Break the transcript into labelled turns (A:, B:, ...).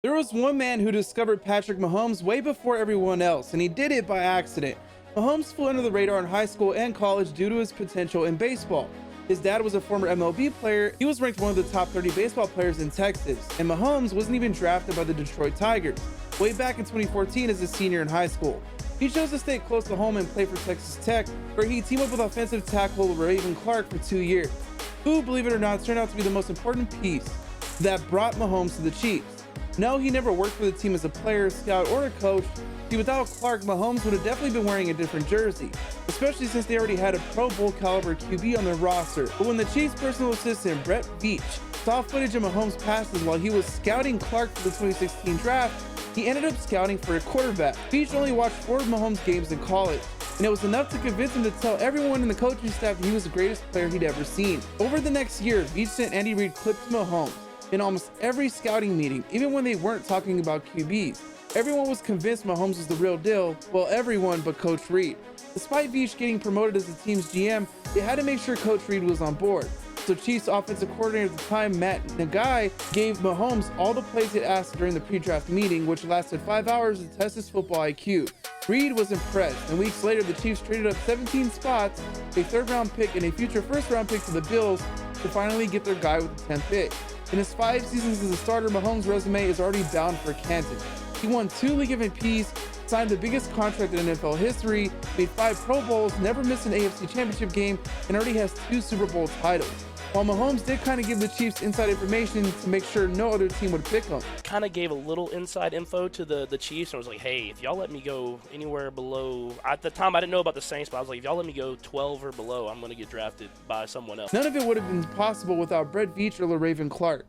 A: There was one man who discovered Patrick Mahomes way before everyone else, and he did it by accident. Mahomes flew under the radar in high school and college due to his potential in baseball. His dad was a former MLB player. He was ranked one of the top 30 baseball players in Texas, and Mahomes wasn't even drafted by the Detroit Tigers. Way back in 2014 as a senior in high school, he chose to stay close to home and play for Texas Tech, where he teamed up with offensive tackle Raven Clark for 2 years, who, believe it or not, turned out to be the most important piece that brought Mahomes to the Chiefs. No, he never worked for the team as a player, scout, or a coach. See, without Clark, Mahomes would have definitely been wearing a different jersey, especially since they already had a Pro Bowl caliber QB on their roster. But when the Chiefs' personal assistant, Brett Veach, saw footage of Mahomes' passes while he was scouting Clark for the 2016 draft, he ended up scouting for a quarterback. Veach only watched 4 of Mahomes' games in college, and it was enough to convince him to tell everyone in the coaching staff he was the greatest player he'd ever seen. Over the next year, Veach sent Andy Reid clips of Mahomes in almost every scouting meeting, even when they weren't talking about QBs. Everyone was convinced Mahomes was the real deal, well, everyone but Coach Reid. Despite Veach getting promoted as the team's GM, they had to make sure Coach Reid was on board. So Chiefs offensive coordinator at the time, Matt Nagy, gave Mahomes all the plays he'd asked during the pre-draft meeting, which lasted 5 hours to test his football IQ. Reid was impressed, and weeks later the Chiefs traded up 17 spots, a 3rd round pick and a future 1st round pick to the Bills to finally get their guy with the 10th pick. In his 5 seasons as a starter, Mahomes' resume is already bound for Canton. He won 2 League MVPs, signed the biggest contract in NFL history, made 5 Pro Bowls, never missed an AFC Championship game, and already has 2 Super Bowl titles. While Mahomes did kind of give the Chiefs inside information to make sure no other team would pick him.
B: Kind of gave a little inside info to the Chiefs and was like, hey, if y'all let me go anywhere below, at the time I didn't know about the Saints, but I was like, if y'all let me go 12 or below, I'm going to get drafted by someone else.
A: None of it would have been possible without Brett Veach or Raven Clark.